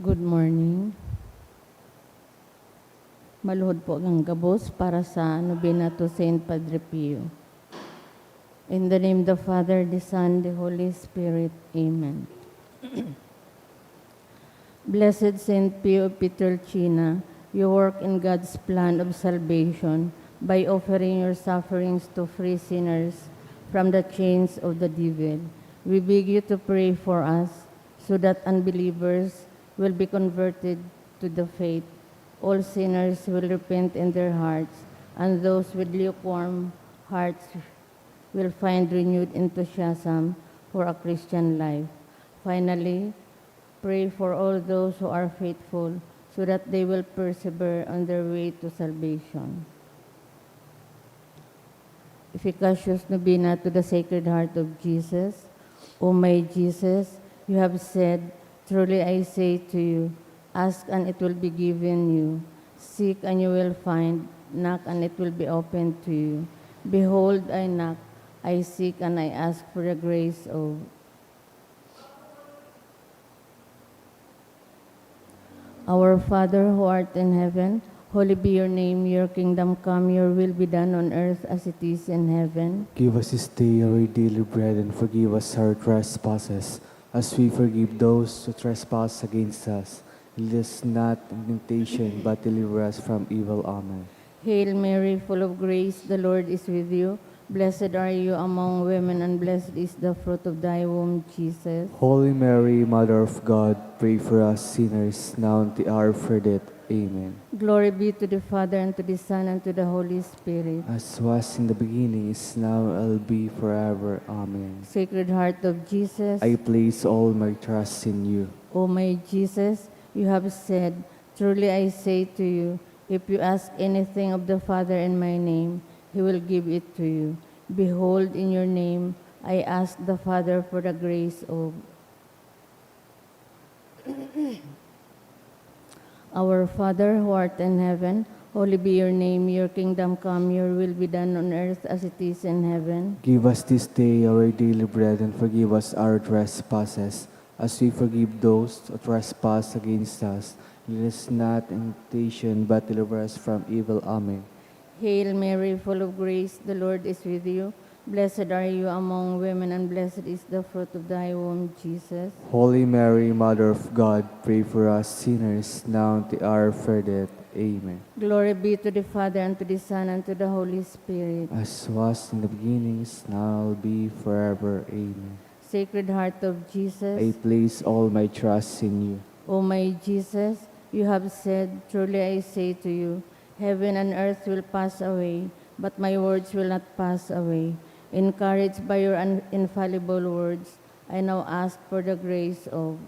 Good morning. Maluhod po ang gabos para sa nobena to Saint Padre Pio. In the name of the Father, the Son, the Holy Spirit. Amen. Blessed Saint Pio Pietrelcina, you work in God's plan of salvation by offering your sufferings to free sinners from the chains of the devil. We beg you to pray for us so that unbelievers will be converted to the faith. All sinners will repent in their hearts, and those with lukewarm hearts will find renewed enthusiasm for a Christian life. Finally, pray for all those who are faithful so that they will persevere on their way to salvation. Efficacious Novena to the Sacred Heart of Jesus. O my Jesus, you have said, truly I say to you, ask and it will be given you. Seek and you will find. Knock and it will be opened to you. Behold, I knock. I seek and I ask for the grace of. Our Father who art in heaven, holy be your name, your kingdom come, your will be done on earth as it is in heaven. Give us this day our daily bread, and forgive us our trespasses, as we forgive those who trespass against us. Lead us not into temptation, but deliver us from evil. Amen. Hail Mary, full of grace, the Lord is with you. Blessed are you among women, and blessed is the fruit of thy womb, Jesus. Holy Mary, Mother of God, pray for us sinners, now and at the hour of our death. Amen. Glory be to the Father, and to the Son, and to the Holy Spirit. As was in the beginning, is now, and will be forever. Amen. Sacred Heart of Jesus, I place all my trust in you. O my Jesus, you have said, truly I say to you, if you ask anything of the Father in my name, he will give it to you. Behold, in your name, I ask the Father for the grace of. Our Father who art in heaven, holy be your name, your kingdom come, your will be done on earth as it is in heaven. Give us this day our daily bread, and forgive us our trespasses, as we forgive those who trespass against us. Lead us not into temptation, but deliver us from evil. Amen. Hail Mary, full of grace, the Lord is with you. Blessed are you among women, and blessed is the fruit of thy womb, Jesus. Holy Mary, Mother of God, pray for us sinners, now and at the hour of our death. Amen. Glory be to the Father, and to the Son, and to the Holy Spirit. As was in the beginning, is now, and will be forever. Amen. Sacred Heart of Jesus, I place all my trust in you. O my Jesus, you have said, truly I say to you, heaven and earth will pass away, but my words will not pass away. Encouraged by your infallible words, I now ask for the grace of.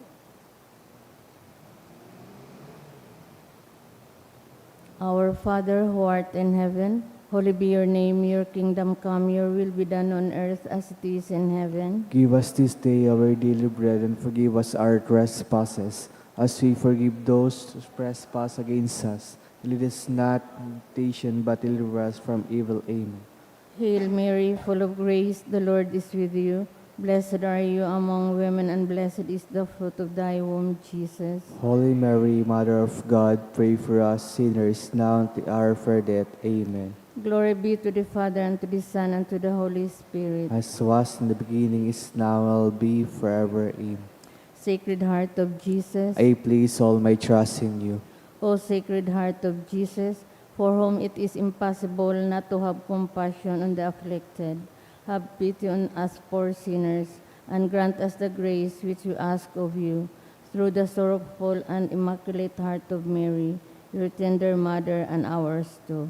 Our Father who art in heaven, holy be your name, your kingdom come, your will be done on earth as it is in heaven. Give us this day our daily bread, and forgive us our trespasses, as we forgive those who trespass against us. Lead us not into temptation, but deliver us from evil. Amen. Hail Mary, full of grace, the Lord is with you. Blessed are you among women, and blessed is the fruit of thy womb, Jesus. Holy Mary, Mother of God, pray for us sinners, now and at the hour of our death. Amen. Glory be to the Father, and to the Son, and to the Holy Spirit. As was in the beginning, is now, and will be forever. Amen. Sacred Heart of Jesus, I place all my trust in you. O Sacred Heart of Jesus, for whom it is impossible not to have compassion on the afflicted, have pity on us poor sinners, and grant us the grace which we ask of you, through the sorrowful and immaculate heart of Mary, your tender mother and ours too.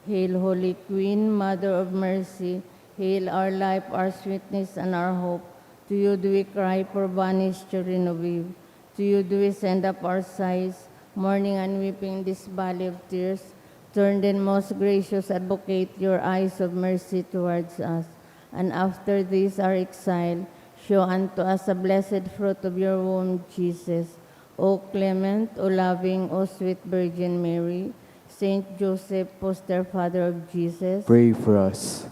Hail, Holy Queen, Mother of Mercy, hail our life, our sweetness, and our hope. To you do we cry, poor banished children of Eve. To you do we send up our sighs, mourning and weeping in this valley of tears. Turn then, most gracious Advocate, your eyes of mercy towards us, and after this our exile, show unto us the blessed fruit of your womb, Jesus. O clement, O loving, O sweet Virgin Mary, Saint Joseph, foster father of Jesus, Pray for us.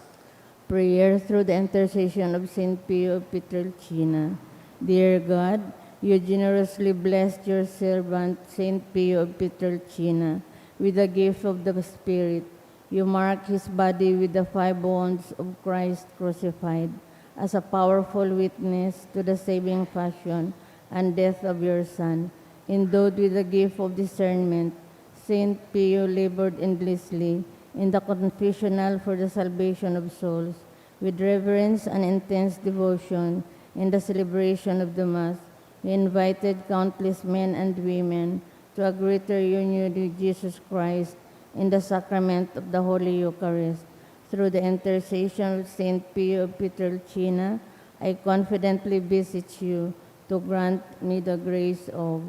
prayer through the intercession of Saint Pio of Pietrelcina. Dear God, You generously blessed your servant, Saint Pio of Pietrelcina, with the gift of the Spirit. You mark his body with the 5 wounds of Christ crucified as a powerful witness to the saving passion and death of your Son. Endowed with the gift of discernment, Saint Pio labored endlessly in the confessional for the salvation of souls. With reverence and intense devotion in the celebration of the Mass, he invited countless men and women to a greater union with Jesus Christ in the sacrament of the Holy Eucharist. Through the intercession of Saint Pio of Pietrelcina, I confidently beseech you to grant me the grace of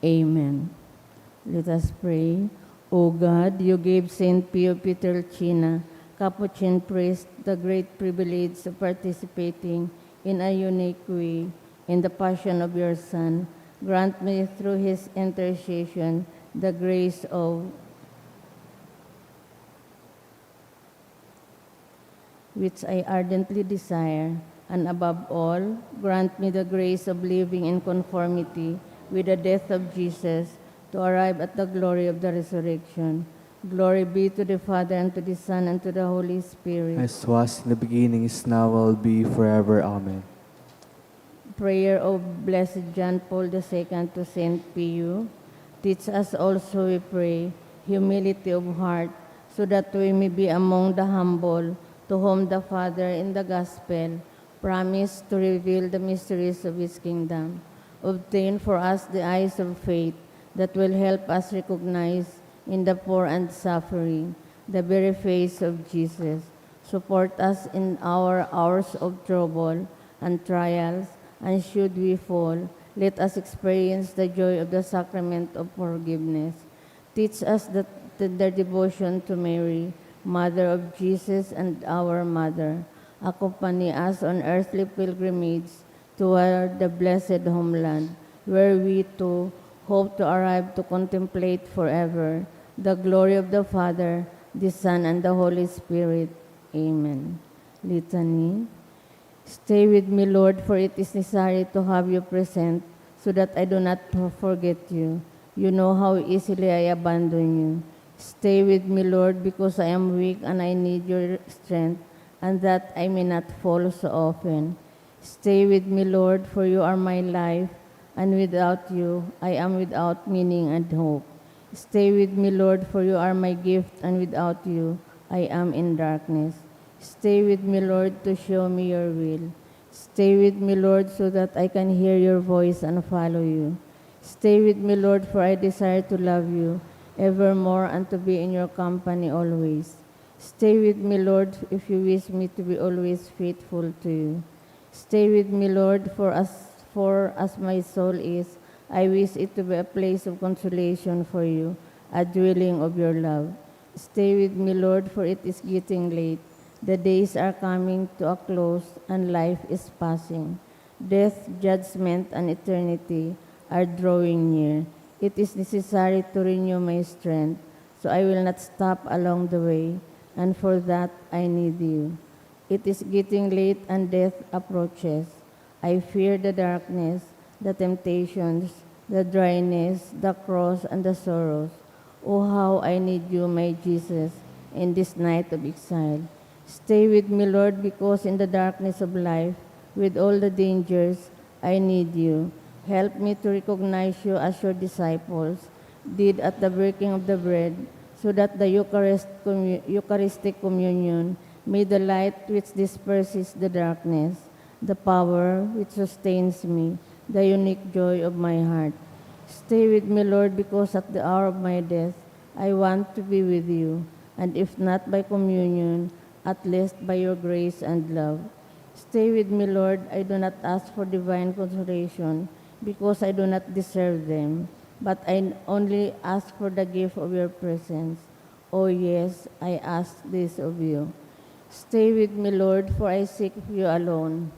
Amen. Let us pray. O God, you gave Saint Pio Pietrelcina, Capuchin priest, the great privilege of participating in a unique way in the passion of your Son. Grant me through his intercession the grace of which I ardently desire, and above all, grant me the grace of living in conformity with the death of Jesus to arrive at the glory of the resurrection. Glory be to the Father, and to the Son, and to the Holy Spirit. As was in the beginning, is now, will be, forever. Amen. Prayer of Blessed John Paul II to Saint Pio. Teach us also, we pray, humility of heart, so that we may be among the humble, to whom the Father in the Gospel promised to reveal the mysteries of his kingdom. Obtain for us the eyes of faith that will help us recognize in the poor and suffering the very face of Jesus. Support us in our hours of trouble and trials, and should we fall, let us experience the joy of the sacrament of forgiveness. Teach us the devotion to Mary, Mother of Jesus and our Mother. Accompany us on earthly pilgrimage toward the blessed homeland, where we too hope to arrive to contemplate forever the glory of the Father, the Son, and the Holy Spirit. Amen. Litany. Stay with me, Lord, for it is necessary to have you present, so that I do not forget you. You know how easily I abandon you. Stay with me, Lord, because I am weak and I need your strength, and that I may not fall so often. Stay with me, Lord, for you are my life, and without you I am without meaning and hope. Stay with me, Lord, for you are my gift, and without you I am in darkness. Stay with me, Lord, to show me your will. Stay with me, Lord, so that I can hear your voice and follow you. Stay with me, Lord, for I desire to love you evermore and to be in your company always. Stay with me, Lord, if you wish me to be always faithful to you. Stay with me, Lord, for as my soul is, I wish it to be a place of consolation for you, a dwelling of your love. Stay with me, Lord, for it is getting late. The days are coming to a close, and life is passing. Death, judgment, and eternity are drawing near. It is necessary to renew my strength, so I will not stop along the way, and for that I need you. It is getting late and death approaches. I fear the darkness, the temptations, the dryness, the cross, and the sorrows. Oh, how I need you, my Jesus, in this night of exile. Stay with me, Lord, because in the darkness of life, with all the dangers, I need you. Help me to recognize you as your disciples did at the breaking of the bread, so that the Eucharistic communion may the light which disperses the darkness, the power which sustains me, the unique joy of my heart. Stay with me, Lord, because at the hour of my death, I want to be with you, and if not by communion, at least by your grace and love. Stay with me, Lord. I do not ask for divine consolation, because I do not deserve them, but I only ask for the gift of your presence. Oh yes, I ask this of you. Stay with me, Lord, for I seek you alone.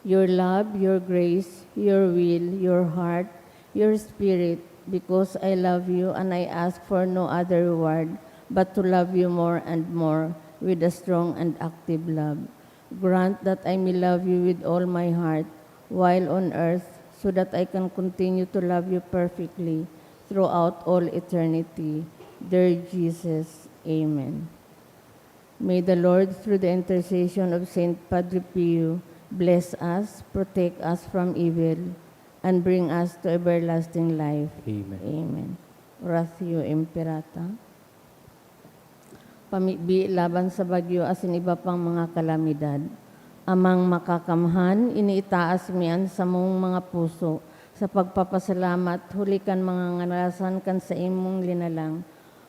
Your love, your grace, your will, your heart, your spirit, because I love you and I ask for no other reward but to love you more and more with a strong and active love. Grant that I may love you with all my heart while on earth, so that I can continue to love you perfectly throughout all eternity. Dear Jesus, Amen. May the Lord, through the intercession of Saint Padre Pio, bless us, protect us from evil, and bring us to everlasting life. Amen. Amen. Oratio Imperata. Pamibi laban sa bagyo asin iba pang mga kalamidad. Amang makakamhan, iniitaas mian sa mong mga puso. Sa pagpapasalamat, hulikan mga nganasan kan sa imong linalang.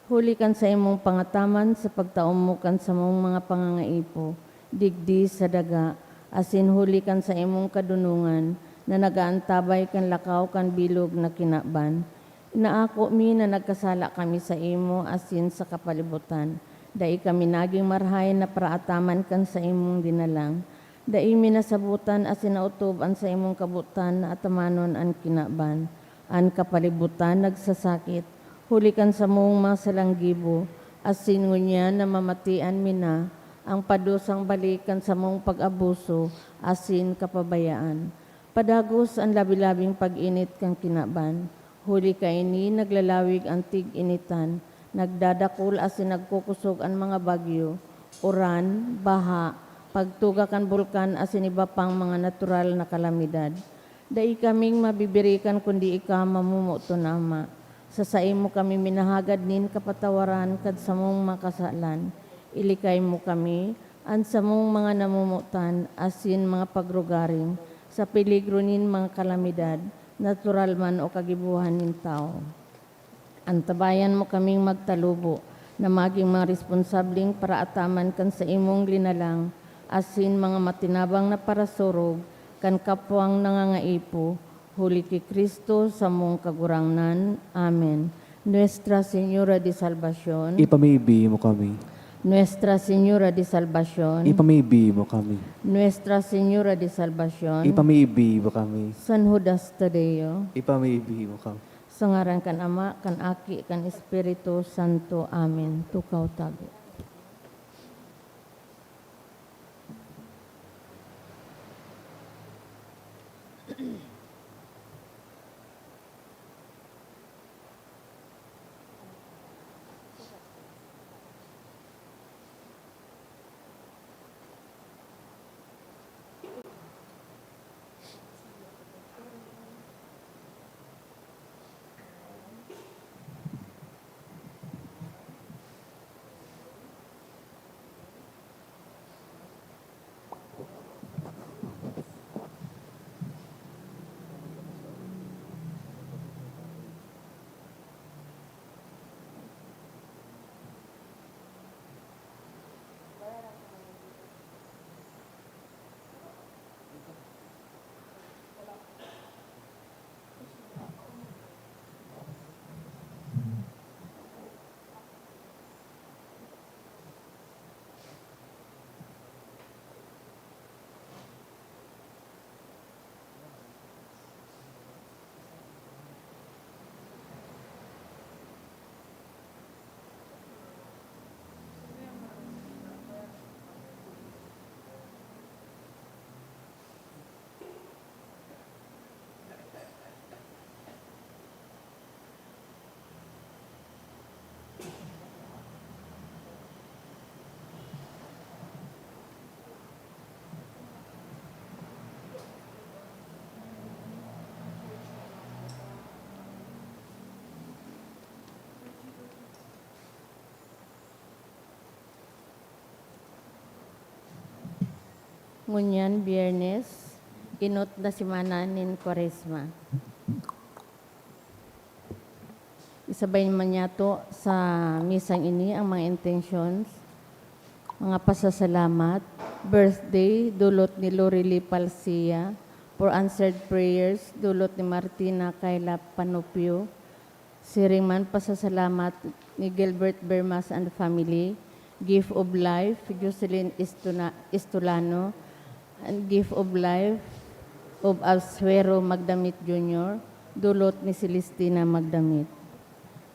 Hulikan sa imong pangataman sa pagtaom mo kan sa mong mga pangangaipo. Digdi sa daga, asin hulikan sa imong kadunungan, na nagaantabay kan lakaw kan bilog na kinaban. Inaako mi na nagkasala kami sa imo asin sa kapalibutan. Dai kami naging marhay na praataman kan sa imong dinalang. Dai mi nasabutan asin nautob-an sa imong kabutan na atamanon an kinaban. An kapalibutan nagsasakit. Hulikan sa mong mga salanggibo, asin ngunya na mamatian mi na, ang padusang balikan sa mong pag-abuso, asin kapabayaan. Padagos ang labi-labing pag-init kang kinaban. Huli ka ini, naglalawig ang tig-initan, nagdadakul asin nagkukusog ang mga bagyo, uran, baha, pagtuga kan bulkan asin iba pang mga natural na kalamidad. Dai kaming mabibirikan kundi ika mamumuto na ama. Sa saimo kami minahagad nin kapatawaran kad sa mong makasalan. Ilikay mo kami, an sa mong mga namumutan, asin mga pagrugaring, sa peligro nin mga kalamidad, natural man o kagibuhan nin tao. Antabayan mo kaming magtalubo, na maging mga responsabling paraataman kan sa imong linalang, asin mga matinabang na parasurog, kan kapwang nangangaipo, huli kay Kristo sa mong kagurangnan. Amen. Nuestra Señora de Salvación, Ipamibi mo kami. Nuestra Señora de Salvación, Ipamibi mo kami. Nuestra Señora de Salvación, Ipamibi mo kami. San Judas Tadeo, Ipamibi mo kami. sa ngaran kan Ama, kan Aki, kan Espiritu Santo. Amen. Tukaw tago. Ngunyan, Biyernes, inot na simana nin Kwaresma. Isabay naman niya to sa misang ini ang mga intentions, mga pasasalamat, birthday, dulot ni Lorely Palsia, for answered prayers, dulot ni Martina Kayla Panupio, siringman pasasalamat ni Gilbert Bermas and family, gift of life, Jocelyn Istulano, and gift of life of Alsuero Magdamit Jr., dulot ni Celestina Magdamit.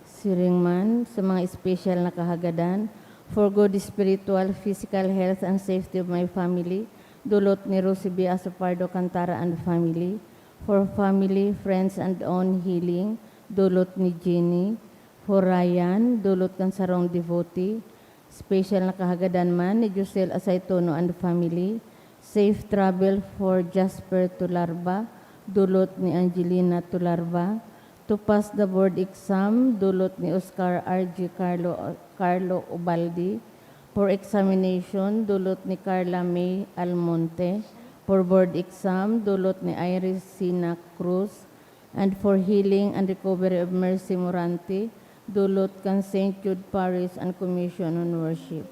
Siringman sa mga special na kahagadan, For good spiritual, physical health and safety of my family, dulot ni Rosie B. Asopardo Cantara and family. For family, friends, and own healing, dulot ni Jenny. For Ryan, dulot kan sarong devotee. Special na kahagadan man ni Josel Asaytono and family. Safe travel for Jasper Tularba, dulot ni Angelina Tularba. To pass the board exam, dulot ni Oscar R.G. Carlo Ubaldi. For examination, dulot ni Carla May Almonte. For board exam, dulot ni Iris Sina Cruz. And for healing and recovery of Mercy Morante, dulot kan St. Jude Parish and Commission on Worship.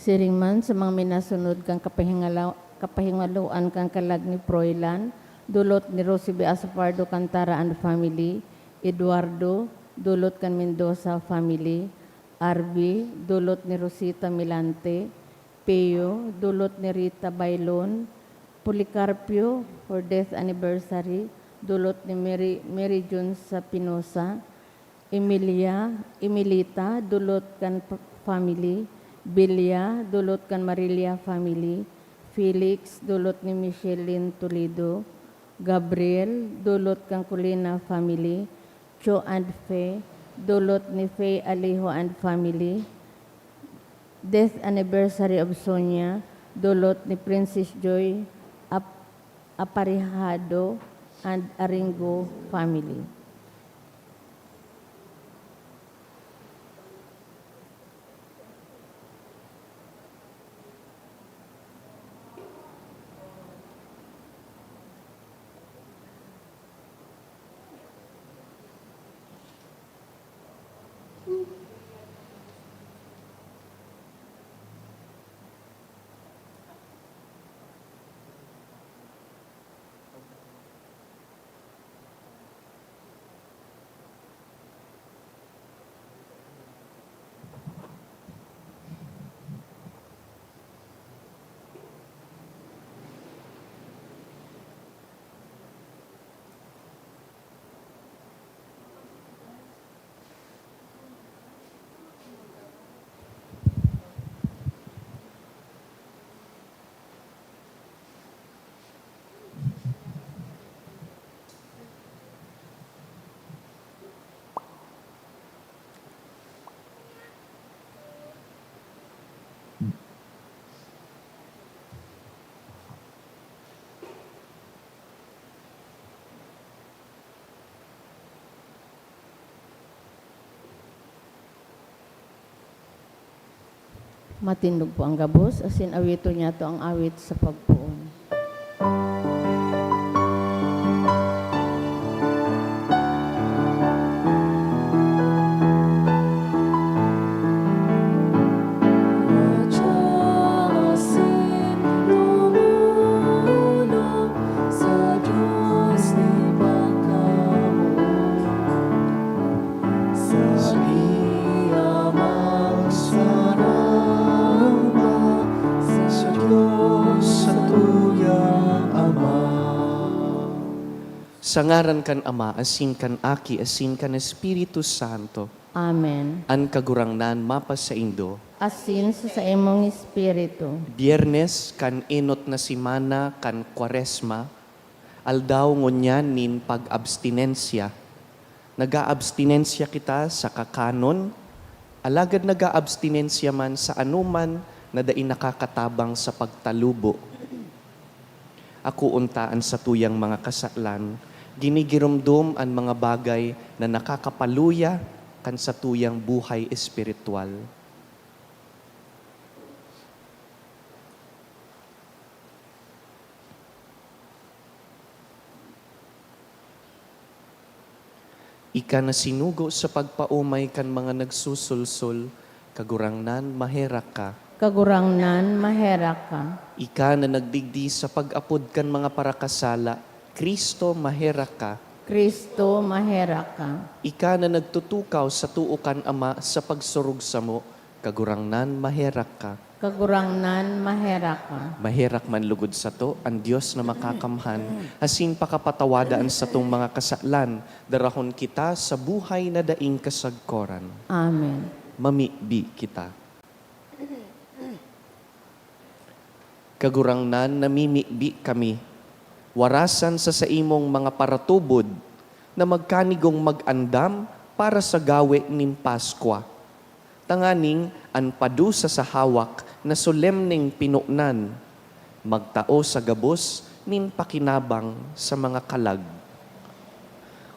Siring man sa mga minasunod kang kapahingaluan kang kalag ni Froilan, dulot ni Rosie B. Asopardo Cantara and family. Eduardo, dulot kan Mendoza family. Arby, dulot ni Rosita Milante. Peo, dulot ni Rita Bailon. Policarpio, for death anniversary, dulot ni Mary June Sapinosa. Emilita, dulot kan family. Bilya, dulot kan Marilia family. Felix, dulot ni Michelin Toledo. Gabriel, dulot kan Colina family. Cho and Faye, dulot ni Faye Alejo and family. Death anniversary of Sonia, dulot ni Princess Joy Aparijado and Aringo family. Matindog po ang gabos, asin awito niya to ang awit sa pagpuon. Sa ngaran kan Ama, asin kan Aki, asin kan Espiritu Santo, Amen. an kagurangnan mapas sa Indo. Asin sa imong espiritu. Biyernes kan enot na simana kan Kwaresma, aldaw ngunyan nin pag-abstinensya. Naga-abstinensya kita sa kakanon, alagad naga-abstinensya man sa anuman na dai nakakatabang sa pagtalubo. Ako untaan sa tuyang mga kasalan, ginigirumdum ang mga bagay na nakakapaluya kan sa tuyang buhay espiritual. Ika na sinugo sa pagpaumay kan mga nagsusulsul, kagurangnan maherak ka. Kagurangnan, mahera ka. Ika na nagdigdi sa pag-apod kan mga parakasala, Kristo maherak ka. Kristo, mahera ka. Ika na nagtutukaw sa tuukan Ama sa pagsurug sa mo, kagurangnan maherak ka. Kagurangnan, mahera ka. Maherak man lugod sa to, ang Diyos na makakamhan, asin pakapatawadaan sa tong mga kasalan, darahon kita sa buhay na daing kasagkoran. Amen. mamibi kita. Kagurangnan namimibi kami, warasan sa imong mga paratubod na magkanigong mag-andam para sa gawe nin Paskwa. Tanganing an padusa sa hawak na solemning pinunan, magtao sa gabos nin pakinabang sa mga kalag.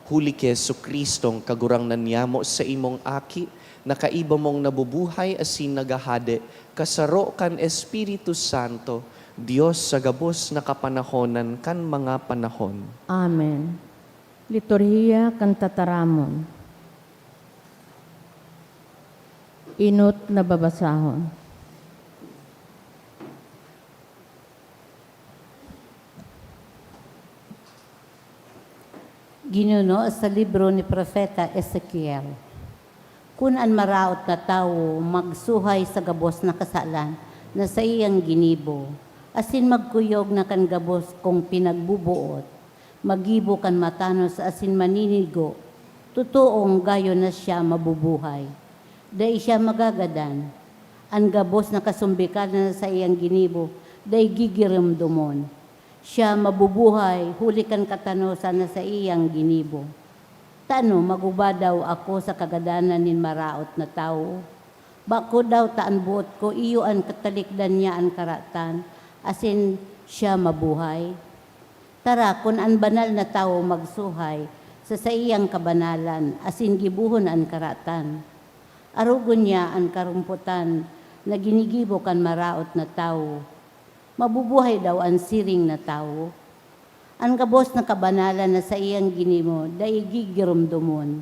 Huli kay Jesucristong kagurangnan niyamo sa imong aki, na kaiba mong nabubuhay asin nagahade, kasaro kan Espiritu Santo, Diyos sa gabos na kapanahonan kan mga panahon. Amen. Liturhiya kan tataramon. Inot na babasahon. Ginuno sa libro ni Propeta Ezekiel. Kung an maraot na tao magsuhay sa gabos na kasalan na sa iyang ginibo, asin magkuyog na kan gabos kung pinagbubuot, magibo kan matanos asin maninigo, totoong gayo na siya mabubuhay. Dahil siya magagadan, ang gabos na kasumbikal na sa iyang ginibo, dahil gigirimdomon. Siya mabubuhay, huli kan katanosan na sa iyang ginibo. Tano, maguba daw ako sa kagadanan nin maraot na tao. Bako daw taan buot ko, iyo ang katalikdan niya ang karatan, asin siya mabuhay. Tara, kung an banal na tao magsuhay, sa iyang kabanalan, asin gibuhon ang karatan. Arugon niya ang karumputan, na ginigibo kan maraot na tao. Mabubuhay daw ang siring na tao. Ang gabos na kabanalan na sa iyang ginimo, dahil gigirumdumon.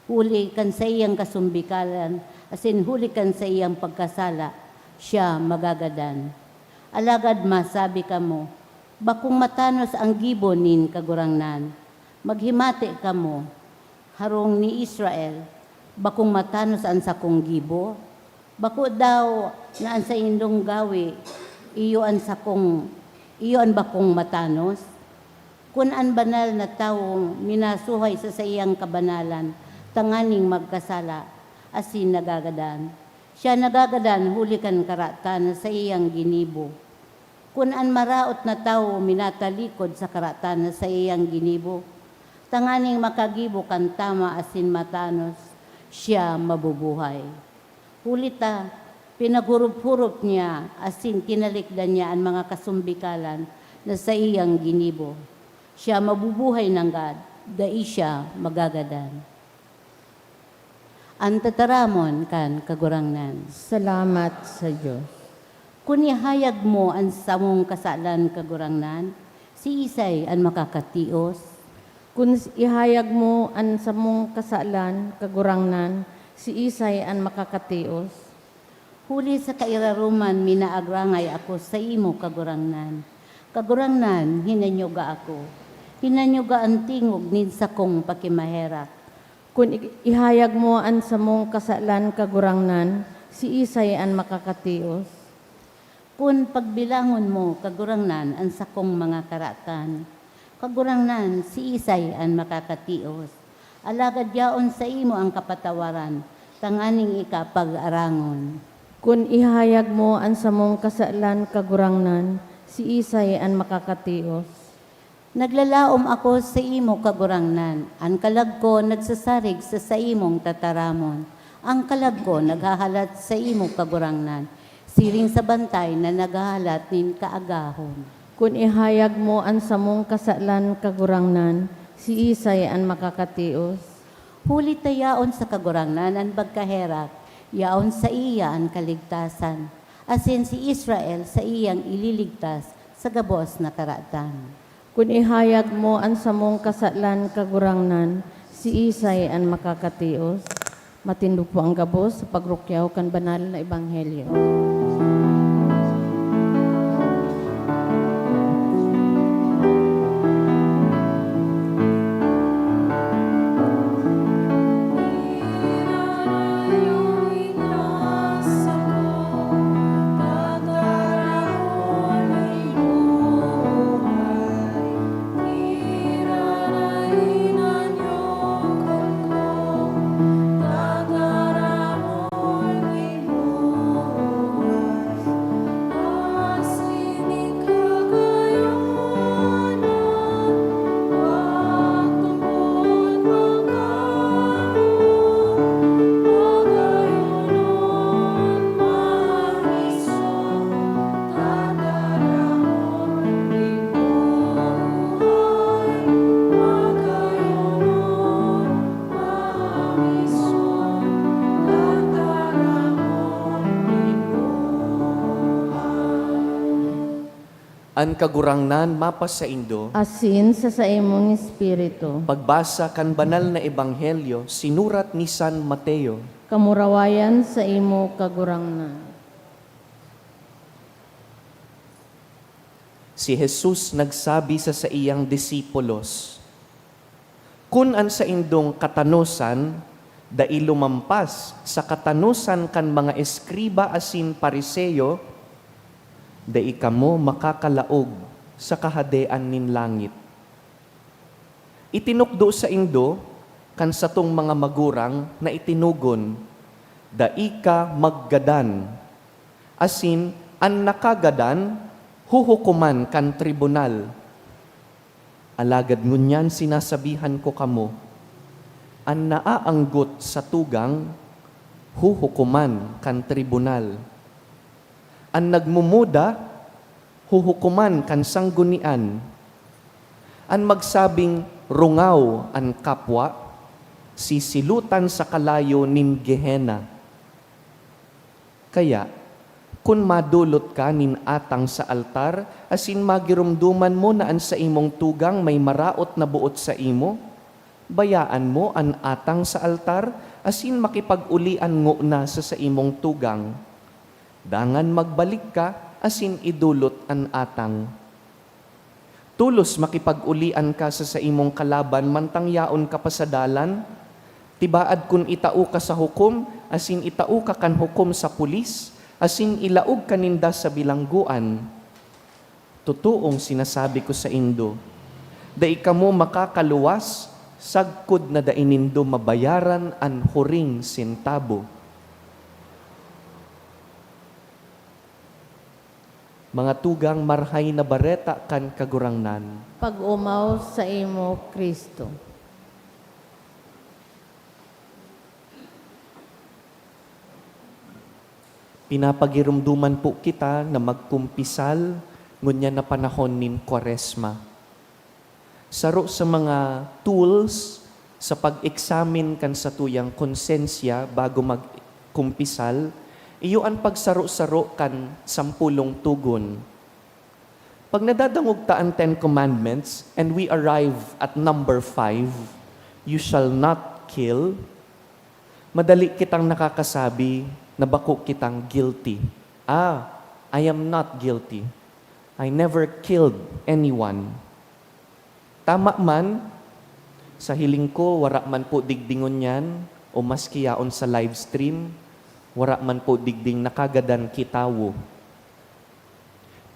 Huli kan sa iyang kasumbikalan, asin huli kan sa iyang pagkasala, siya magagadan. Alagad masabi ka mo, bakong matanos ang gibo nin kagurangnan, maghimati ka mo, harong ni Israel, bakong matanos ang sakong gibo, bako daw na ang sa indong gawi, iyo an bakong matanos, kung an banal na taong minasuhay sa iyang kabanalan, tanganing magkasala, asin nagagadan. Siya nagagadan, huli kan karatan sa iyang ginibo. Kung an maraot na tao minatalikod sa karatan sa iyang ginibo, tanganing makagibo kan tama asin matanos, siya mabubuhay. Hulita, pinagurup-hurup niya, asin tinalikdan niya ang mga kasumbikalan na sa iyang ginibo. Siya mabubuhay ng God, dai siya magagadan. Ang tataramon kan kagurangnan. Salamat sa Diyos. Kung ihayag mo ang samong kasalan kagurangnan, si Isay ang makakatios. Kung ihayag mo ang samong kasalan, kagurangnan, si Isay ang makakatios. Huli sa kairaruman, minaagrangay ako sa imo kagurangnan. Kagurangnan, hinanyoga ako. Hinanyoga ang tingog nin sa kong pakimaherak. Kung ihayag mo ang samong kasalan, kagurangnan, si Isay ang makakatios. Kung pagbilangon mo, kagurangnan, ang sakong mga karatan, kagurangnan, si Isay ang makakatios. Alagad yaon sa imo ang kapatawaran, tanganing ikapag-arangon. Kung ihayag mo ang samong kasalan, kagurangnan, si Isay ang makakatios. Naglalaom ako sa imo kagurangnan, ang kalag ko nagsasarig sa imong tataramon. Ang kalag ko naghahalat sa imo kagurangnan, siring sa bantay na naghahalat nin kaagahon. Kung ihayag mo ang samong kasalan, kagurangnan, si Isay ang makakatios. Huli tayaon sa kagurangnan ang pagkaherak, yaon sa iya ang kaligtasan, asin si Israel sa iyang ililigtas sa gabos na karatan. Kung ihayag mo ang samong kasalan, kagurangnan, si Isay ang makakatios. Matindog po ang gabos sa pagrukyaw kan banal na ebanghelyo. An kagurangnan mapas sa Indo, asin sa imong espiritu. pagbasa kan banal na ebanghelyo, sinurat ni San Mateo. Kamurawayan sa imo kagurangnan. Si Jesus nagsabi sa iyang disipulos, kun an sa indong katanusan, dai lumampas sa katanusan kan mga eskriba asin pariseyo, dai kamo makakalaog sa kahadean nin langit. Itinukdo sa indo, kan satong mga magurang na itinugon, dai ka maggadan, asin an nakagadan, huhukuman kan tribunal. Alagad ngunyan sinasabihan ko kamo, an naaanggot sa tugang, huhukuman kan tribunal. An nagmumuda, huhukuman kan sanggunian. An magsabing rungaw an kapwa, sisilutan sa kalayo nin Gehenna. Kaya, kun madulot ka nin atang sa altar, asin magirumduman mo na an sa imong tugang may maraot na buot sa imo, bayaan mo an atang sa altar, asin makipag-ulian ngo na sa imong tugang. Dangan magbalik ka, asin idulot an atang. Tulos makipag-ulian ka sa imong kalaban, mantang yaon ka pa sa dalan, tibaad kun itao ka sa hukom, asin itao ka kan hukom sa pulis, asin ilaog kaninda sa bilangguan. Totoong sinasabi ko sa indo, dai kamo makakaluwas, sagkod na dainindo mabayaran an huring sentabo. Mga tugang marhay na bareta kan kagurangnan, Pag-umaw sa imo, Kristo. pinapagirumduman po kita na magkumpisal ngunyan na panahon nin Kwaresma. Saro sa mga tools sa pag-examine kan sa tuyang konsensya bago magkumpisal, iyo ang pagsaro-saro kan 10 tugon. Pag nadadangog ta ang 10 Commandments and we arrive at number 5, you shall not kill, madali kitang nakakasabi na bako kitang guilty. I am not guilty. I never killed anyone. Tama man, sa hiling ko, wara man po digdingon yan, o maski yaon sa live stream, wara man po digding nakagadan kitawo.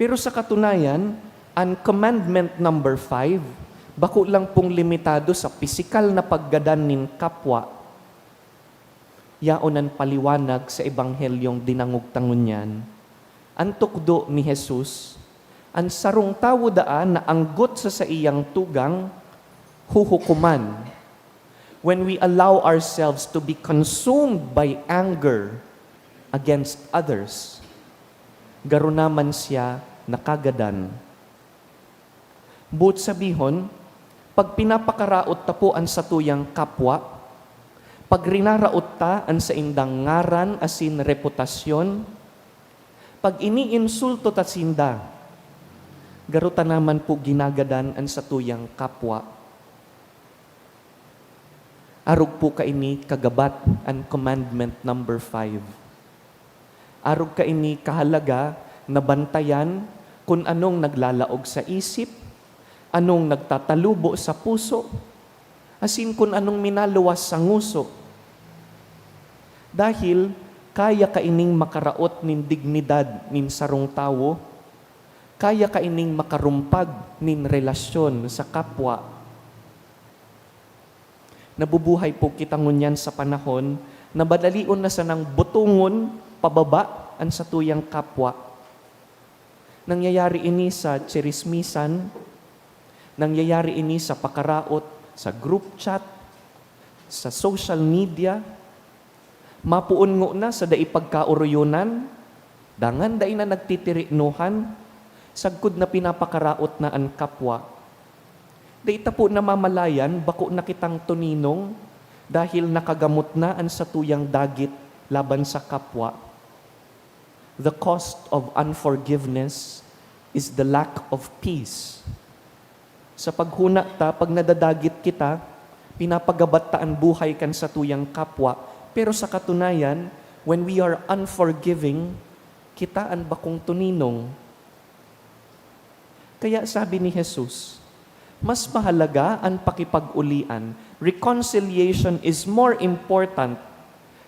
Pero sa katunayan, ang commandment number 5, bako lang pong limitado sa pisikal na paggadan nin kapwa, yaonan paliwanag sa ebanghelyong dinangugtangon niyan. Ang tukdo ni Jesus, ang sarong tawo daan na anggot sa iyang tugang, huhukuman. When we allow ourselves to be consumed by anger against others, garo naman siya nakagadan. But sabihon, pag pinapakaraot tapuan sa tuyang kapwa, pag rinaraot ta an sa indang ngaran asin reputasyon, pag iniinsulto ta sinda, garuta naman po ginagadan an sa tuyang kapwa. Arog po kaini kagabat an commandment number 5. Arog kaini kahalaga na bantayan kung anong naglalaog sa isip, anong nagtatalubo sa puso, asin kung anong minaluwas sa nguso. Dahil kaya kaining makaraot nin dignidad nin sarong tawo, kaya kaining makarumpag nin relasyon sa kapwa. Nabubuhay po kita ngunyan sa panahon na badalion na sa nang butungon pababa an sa tuyang kapwa. Nangyayari ini sa chirismisan, nangyayari ini sa pakaraot, sa group chat, sa social media, mapuon ngo na sa daipagkauroyonan, dangan dai na nagtitiriknuhan, sagkod na pinapakaraot na ang kapwa. Daita po na mamalayan, bako na kitang tuninong, dahil nakagamot na ang sa tuyang dagit laban sa kapwa. The cost of unforgiveness is the lack of peace. Sa paghuna ta, pag nadadagit kita, pinapagabataan buhay kan sa tuyang kapwa. Pero sa katunayan, when we are unforgiving, kitaan bakong tuninong. Kaya sabi ni Jesus, mas mahalaga ang pakipag-ulian. Reconciliation is more important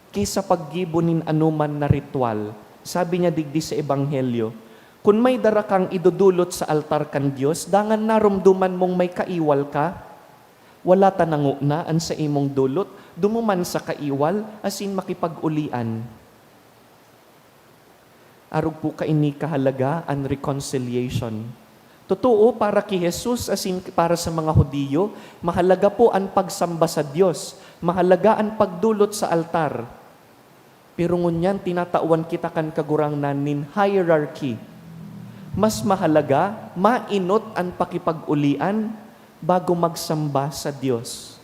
kaysa paggibunin anuman na ritual. Sabi niya digdi sa Ebanghelyo, kung may dara kang idudulot sa altar kan Dios, dangan narumduman mong may kaiwal ka, wala tanango na an sa imong dulot, dumuman sa kaiwal, asin makipag-ulian. Arog po kaini kahalaga ang reconciliation. Totoo, para kay Jesus, asin para sa mga Hudiyo, mahalaga po ang pagsamba sa Diyos. Mahalaga ang pagdulot sa altar. Pero ngunyan, tinatawan kita kan kagurangnan nin hierarchy. Mas mahalaga, mainot ang pakipag-ulian bago magsamba sa Diyos.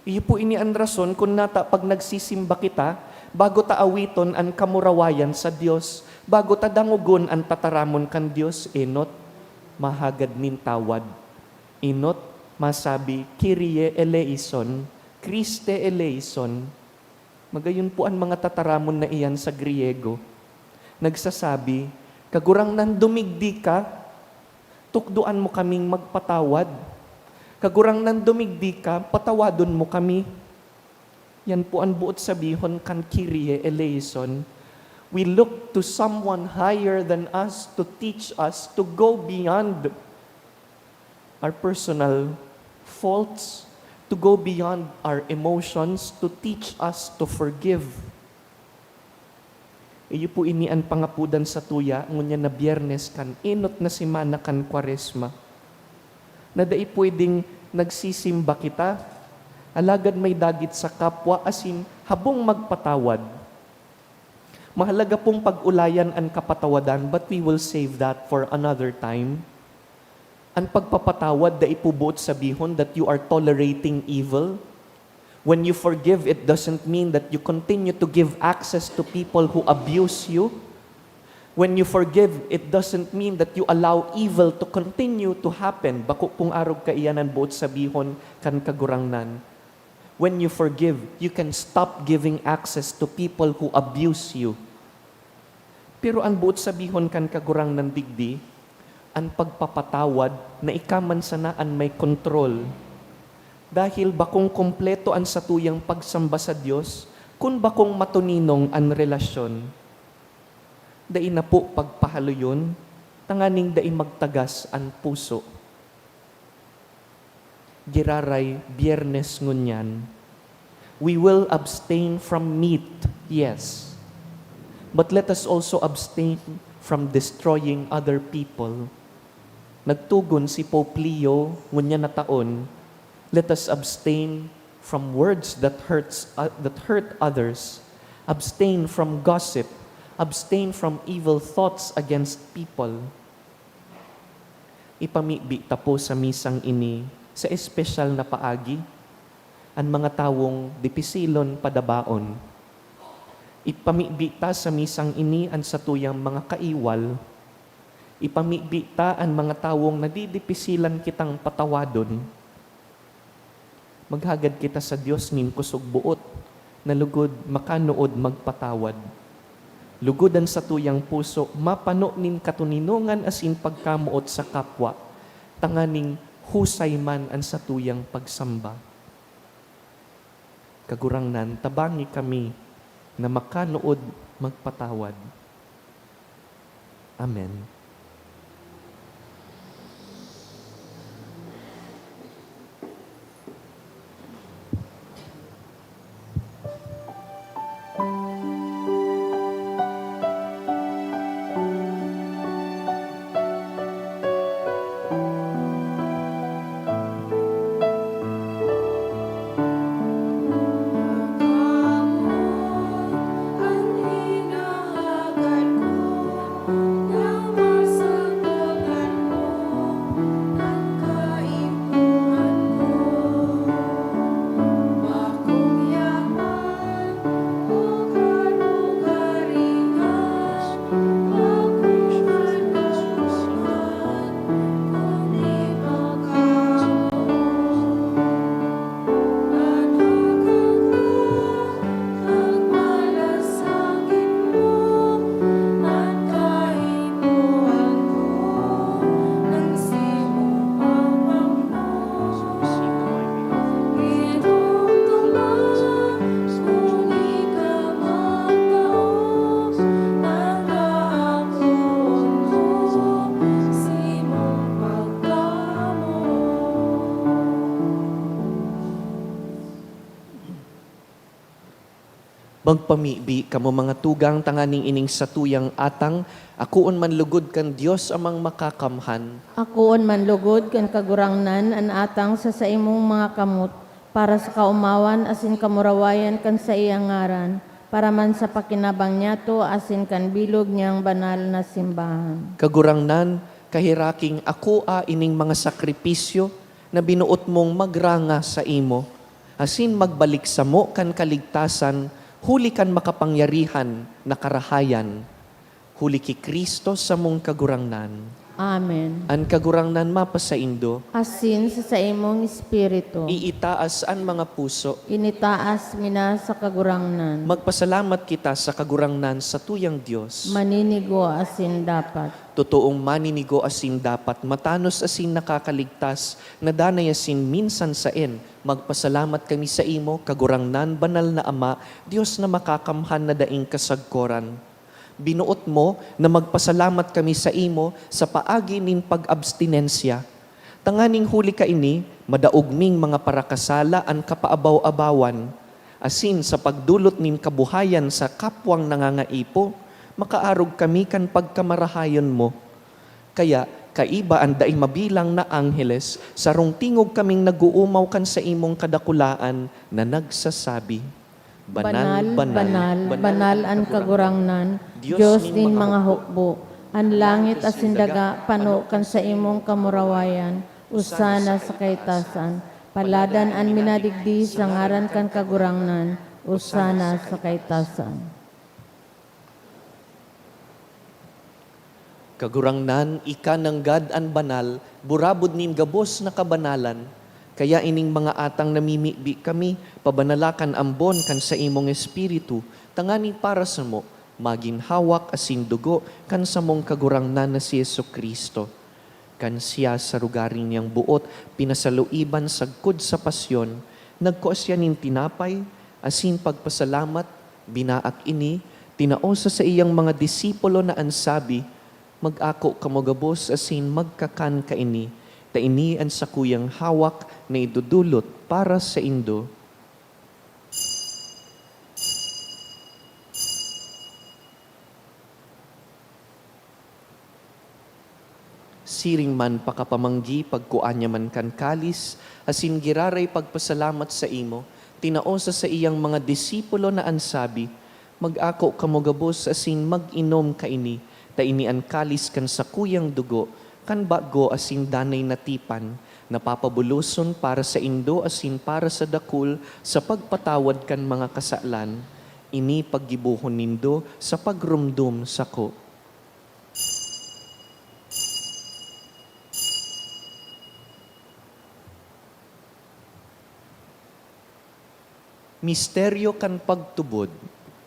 Iyo po ini ang rason kung pag nagsisimba kita, bago taawiton ang kamurawayan sa Diyos, bago tadangugon ang tataramon kan Diyos, enot, mahagad nin tawad. Inot, masabi, Kyrie eleison, Christe eleison. Magayon po ang mga tataramon na iyan sa Griego. Nagsasabi, kagurang nan dumigdi ka, tukduan mo kaming magpatawad. Kagurang nan dumigdi ka, patawadon mo kami. Yan po ang buot sabihon kan Kyrie eleison. We look to someone higher than us to teach us to go beyond our personal faults, to go beyond our emotions, to teach us to forgive. Iyo po ini ang pangapudan sa tuya, ngunya na Biyernes kan, inot na simana kan Kwaresma. Na dai pwedeng nagsisimba kita, alagad may dagit sa kapwa, asin habong magpatawad. Mahalaga pong pag-ulayan ang kapatawadan, but we will save that for another time. Ang pagpapatawad, dai po buot sabihon that you are tolerating evil. When you forgive, it doesn't mean that you continue to give access to people who abuse you. When you forgive, it doesn't mean that you allow evil to continue to happen. Bako kung arog ka iyan ang buot sabihon kan kagurangnan. When you forgive, you can stop giving access to people who abuse you. Pero ang buot sabihon kan kagurang ng digdi, ang pagpapatawad na ikaman sanaan may kontrol. Dahil bakong kompleto ang satuyang pagsamba sa Diyos, kung bakong matuninong ang relasyon. Dai na po pagpahaloyon, tanganing dai magtagas ang puso. Giraray, Biyernes ngunyan, we will abstain from meat, yes. But let us also abstain from destroying other people. Nagtugon si Pope Leo, ngunya na taon, let us abstain from words that hurt others, abstain from gossip, abstain from evil thoughts against people. Ipamibi tapo sa misang ini, sa espesyal na paagi, ang mga tawong dipisilon padabaon. Ipamibita sa misang ini ang satuyang mga kaiwal. Ipamibita ang mga tawong nadidipisilan kitang patawadon. Maghagad kita sa Diyos nin kusog buot, na lugod makanood magpatawad. Lugodan sa tuyang puso, mapano nin katuninungan asin pagkamuot sa kapwa, tanganing husay man ang satuyang pagsamba. Kagurangnan, tabangi kami na makanood magpatawad. Amen. Ang hinahagat ko na Magpamibi kamo mga tugang tanganing ining satuyang atang, akuon man lugod kan Dios amang makakamhan. Akoon man lugod kan kagurangnan an atang sa imong mga kamot para sa kaumawan asin kamurawayan kan sa iyang ngaran para man sa pakinabang niyato asin kan bilog niyang banal na simbahan. Kagurangnan, kahiraking ako ining mga sakripisyo na binuot mong magranga sa imo, asin magbalik sa mo kan kaligtasan, huli kan makapangyarihan na karahayan, huli ki Kristo sa mong kagurangnan. Amen. An kagurangnan mapasaindo, Asin sa imong espiritu, iitaas an mga puso, initaas mina sa kagurangnan, magpasalamat kita sa kagurangnan sa tuyang Diyos. maninigo asin dapat. Totoong maninigo asin dapat, matanos asin nakakaligtas, nadanay asin minsan saen, magpasalamat kami sa imo, kagurangnan banal na Ama, Diyos na makakamhan na daing kasagkoran. Binuot mo na magpasalamat kami sa imo sa paagi nin pag-abstinensya. Tanganing huli ka ini, madaugming mga parakasala an kapaabaw-abawan, asin sa pagdulot nin kabuhayan sa kapwang nangangaipo, makaarog kami kan pagkamarahayon mo. Kaya, kaiba ang daing mabilang na angheles, sarong tingog kaming naguumaw kan sa imong kadakulaan na nagsasabi, Banal, banal, banal ang kagurangnan, Diyos din mga hukbo, ang langit asin daga, pano kan sa imong kamurawayan, usana sa kaitasan, paladan an minadigdi sa ngaran kan kagurangnan, usana sa kaitasan. Kagurangnan, ika ng God an banal, burabod nin gabos na kabanalan, kaya ining mga atang namimibi kami, pabanalakan ambon kan sa imong espiritu, tangani para sa mo, maginhawak asin dugo kan sa mong kagurangnan na si Jesucristo. Kan siya sa rugaring niyang buot, pinasaluiban sagkod sa pasyon, nagkuas siya nin tinapay, asin pagpasalamat, binaak ini, tinaosa sa iyang mga disipulo na ansabi, mag-ako kamogabos asin magkakan ka ini, ta ini ang sakuyang hawak na idudulot para sa indo. Siring man pakapamanggi pagkuanya man kan kalis, asin giraray pagpasalamat sa imo, tinaosa sa iyang mga disipulo na ansabi, mag-ako kamogabos asin mag-inom ka ini, ta ini ang kalis kan sakuyang dugo, kan bago asin danay natipan, napapabuluson para sa indo asin para sa dakul sa pagpatawad kan mga kasalan, ini paggibuhon nindo sa pagrumdum sako. Misteryo kan pagtubod.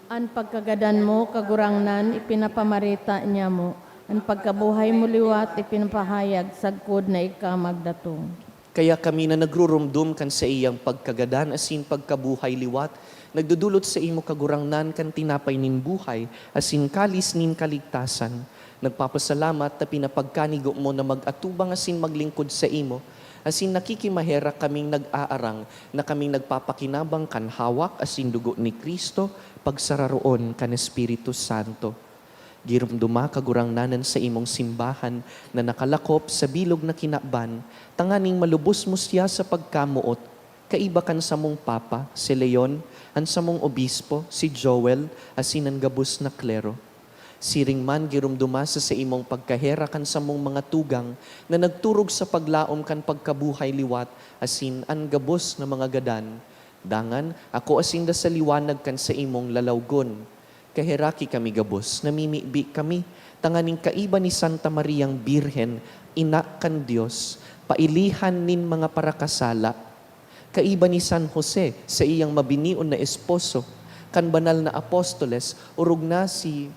Ang pagkagadan mo, kagurangnan, ipinapamarita niya mo. Ang pagkabuhay mo liwat, ipinapahayag sagkod na ika magdatong. Kaya kami na nagrurumdum kan sa iyang pagkagadan asin pagkabuhay liwat, nagdudulot sa imo kagurangnan kan tinapay nin buhay, asin kalis nin kaligtasan. Nagpapasalamat na pinapagkanigo mo na mag-atubang asin maglingkod sa imo, asin nakikimahera kaming nag-aarang na kaming nagpapakinabang kan hawak asin dugo ni Kristo, pagsararoon kan Espiritu Santo. Girumduma kagurangnanan sa imong simbahan na nakalakop sa bilog na kinaban, tanganing malubos mo siya sa pagkamuot, kaiba kan sa mong Papa, si Leon, ang sa mong Obispo, si Joel, asin ang gabos na klero. Siring man girumduma sa imong pagkahera kan sa mong mga tugang na nagturog sa paglaom kan pagkabuhay liwat, asin ang gabos na mga gadan. Dangan, ako asin da sa liwanag kan sa imong lalawgon. Kahiraki kami gabos, namimibi kami, tanganing kaiba ni Santa Mariang Birhen, ina kan Diyos, pailihan nin mga parakasala. Kaiba ni San Jose, sa iyang mabinion na esposo, kan banal na apostoles, urog na si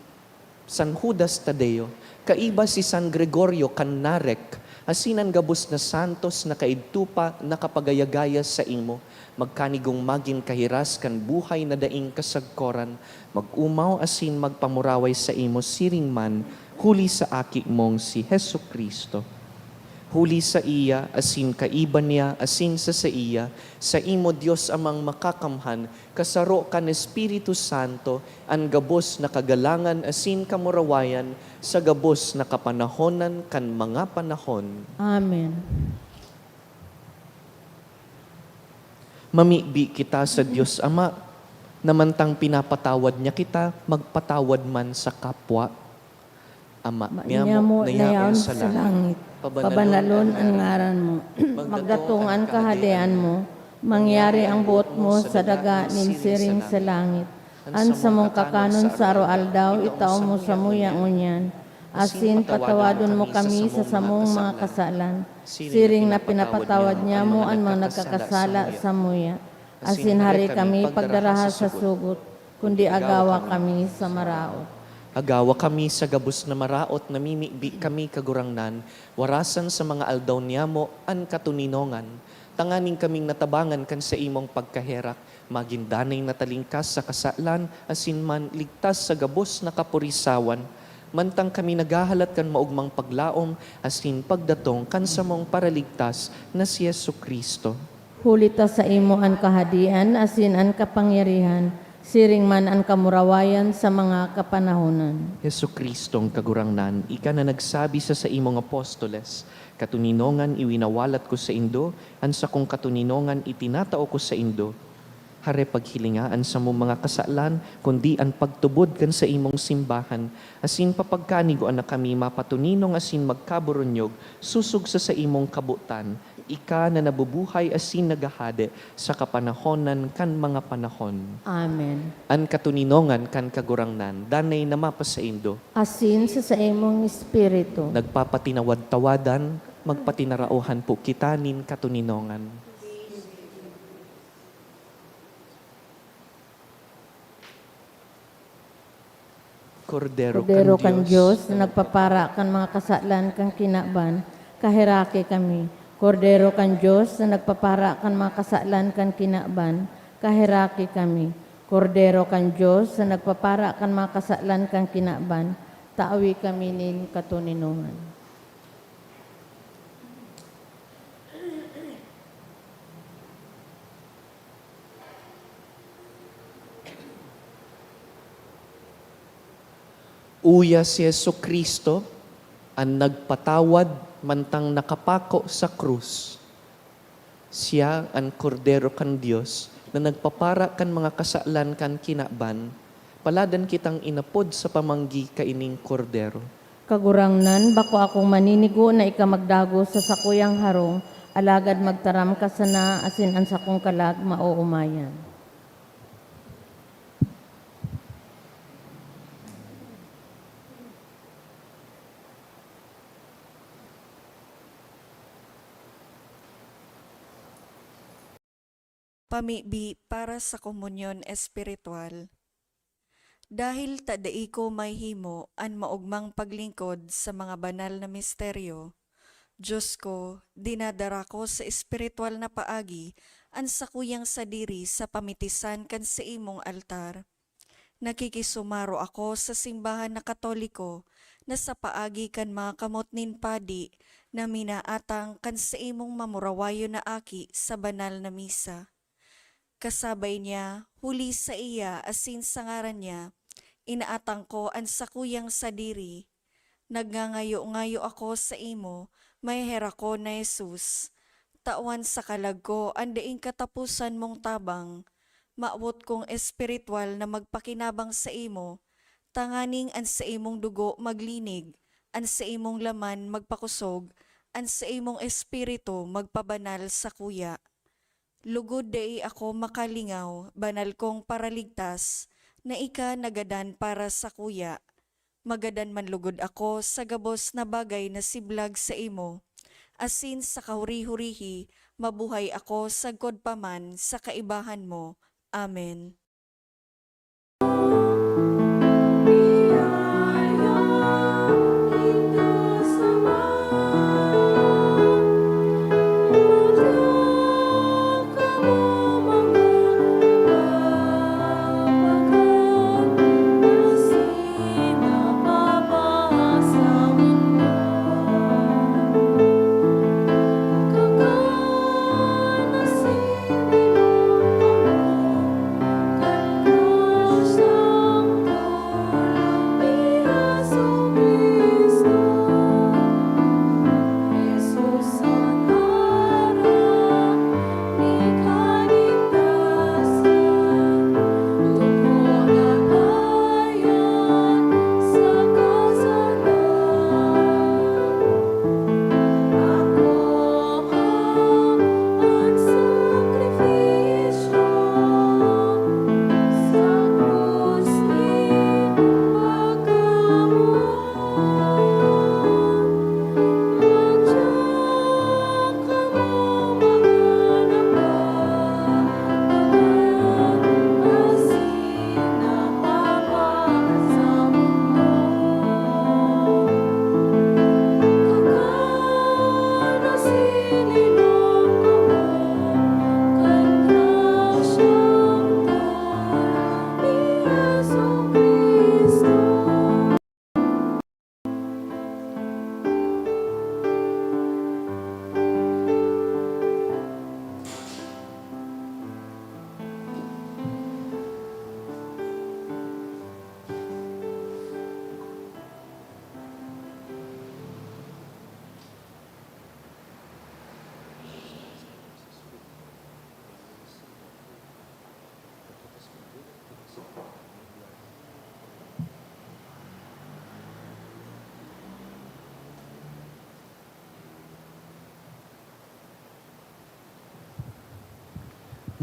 San Judas Tadeo, kaiba si San Gregorio kan Narek, asinan gabos na santos na kaidtupa na kapagayagaya sa imo, magkanigong magin kahiras kan buhay na daing kasagkoran, mag-umaw asin magpamuraway sa imo siring man, huli sa aki mong si Jesucristo. huli sa iya, asin kaiban niya, asin sa iya, sa imo Dios amang makakamhan, kasaro kan Espiritu Santo, ang gabos na kagalangan, asin kamurawayan, sa gabos na kapanahonan kan mga panahon. Amen. Mamibi kita sa Diyos Ama, namantang pinapatawad niya kita, magpatawad man sa kapwa. Ama, Niya mo nayaon sa langit, pabanalon ang ngaran mo, magdatong ang kahadean mo, mangyari ang buot mo sa daga ninsiring sa langit. Ansa mong kakanon sa araw-aldaw, itao mo sa muya unyan. Asin patawadon mo kami sa samong mga kasalan. Siring na pinapatawad niya mo ang mga nagkakasala sa muya. Asin hari kami pagdaraha sa sugot, kundi agawa kami sa maraot. Agawa kami sa gabos na maraot, namimibi kami kagurangnan, warasan sa mga aldaw niya mo, an katuninongan. Tanganing kaming natabangan kan sa imong pagkaherak, magindanay na talingkas sa kasalan, asin man ligtas sa gabos na kapurisawan. Mantang kami naghahalat kan maugmang paglaom, asin pagdatong kan sa mong paraligtas na si Yesu Kristo. Hulita sa imo ang kahadian, asin ang kapangyarihan, siring man ang kamurawayan sa mga kapanahonan. Yesu Kristong kagurangnan, ika na nagsabi sa imong apostoles, katuninongan iwinawalat ko sa indo, ansa kong katuninongan itinatao ko sa indo. Hare paghilingaan sa mong mga kasalan, kundi ang pagtubod kan sa imong simbahan, asin papagkanigo na kami mapatuninong asin magkaburonyog, susug sa imong kabutan, ika na nabubuhay asin nagahade sa kapanahonan kan mga panahon. Amen. An katuninongan kan kagurangnan, danay na mapasaindo, Asin sa imong espiritu. nagpapatinawad-tawadan, magpatinarauhan po kita nin katuninongan. Kordero Kordero kan Diyos, na nagpapara kan mga kasalan kang kinaban, kahiraki kami. Kordero kan Diyos, na nagpapara kan mga kasalan kang kinaban, kahiraki kami. Kordero kan Diyos, na nagpapara kan mga kasalan kang kinaban, taawi kami nin katuninungan. Uya si Yesu Kristo, ang nagpatawad mantang nakapako sa krus. Siya ang kordero kan Dios na nagpapara kan mga kasalan kan kinaban, paladan kitang inapod sa pamanggi kaining kordero. Kagurangnan, bako akong maninigo na ika magdago sa sakuyang harong, alagad magtaram ka sana asin ang sakong kalag mauumayan. Pamibi para sa komunyon espiritual. Dahil tadai ko may himo an maugmang paglingkod sa mga banal na misteryo, Diyos ko, dinadara ko sa espiritual na paagi an sakuyang sadiri sa pamitisan kan sa imong altar. Nakikisumaro ako sa simbahan na Katoliko na sa paagi kan mga kamot nin padi na minaatang kan sa imong mamurawayo na aki sa banal na misa. Kasabay niya, huli sa iya asin sa ngaran niya, inaatang ko ang sakuyang sadiri. Nagngangayo-ngayo ako sa imo, may hera ko na Jesus. Tawan sa kalag ko, ang daing katapusan mong tabang. Maawot kong espiritual na magpakinabang sa imo, tanganing an sa imong dugo maglinig, an sa imong laman magpakusog, an sa imong espiritu magpabanal sa kuya. Lugod dai ako makalingaw, banal kong paraligtas, na ika nagadan para sa kuya. Magadan man lugod ako sa gabos na bagay na siblag sa imo. Asin sa kahuri-hurihi, mabuhay ako sa godpaman sa kaibahan mo. Amen.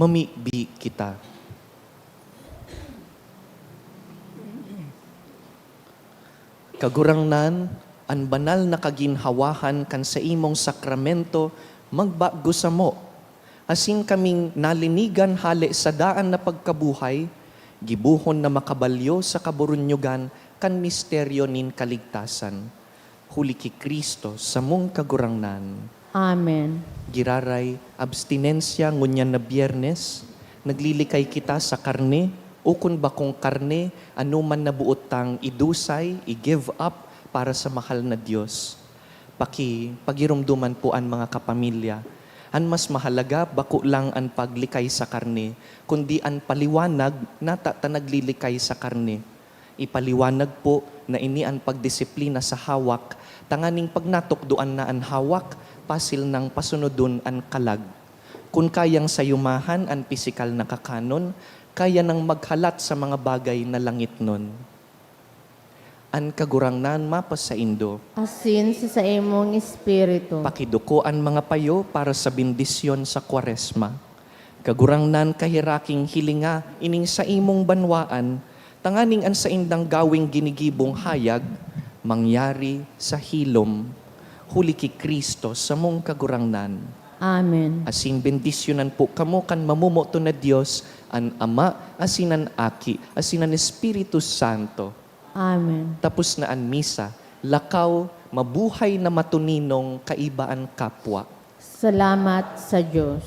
mamibi kita. Kagurangnan, ang banal na kaginhawahan kan sa imong sakramento, magbago sa mo. Asin kaming nalinigan hali sa daan na pagkabuhay, gibuhon na makabalyo sa kaburunyugan kan misteryo nin kaligtasan. Huli ki Kristo sa mong kagurangnan. Amen. Giraray, abstinensya ngunyan na Biyernes, naglilikay kita sa karne, ukon bakong karne, anuman na buotang idusay, i-give up para sa mahal na Diyos. Pagirumduman po ang mga kapamilya, ang mas mahalaga, bako lang ang paglikay sa karne, kundi ang paliwanag na naglilikay sa karne. Ipaliwanag po na ini ang pagdisiplina sa hawak, tanganing pagnatukduan na ang hawak, pasil ng pasunodon ang kalag. Kung kayang sayumahan ang pisikal na kakanon, kaya nang maghalat sa mga bagay na langit nun. Ang kagurangnan mapas sa indo, Asin sa imong espiritu. pakiduko ang mga payo para sa bendisyon sa Kwaresma. Kagurangnan kahiraking hilinga ining sa imong banwaan, tanganing an sa indang gawing ginigibong hayag, mangyari sa hilom, huli ki Kristo sa mong kagurangnan. Amen. Asin bendisyonan po kamo kan mamumuto na Diyos, an Ama, asin an Aki, asin an Espiritu Santo. Amen. Tapos na ang misa, lakaw, mabuhay na matuninong kaibaan kapwa. Salamat sa Diyos.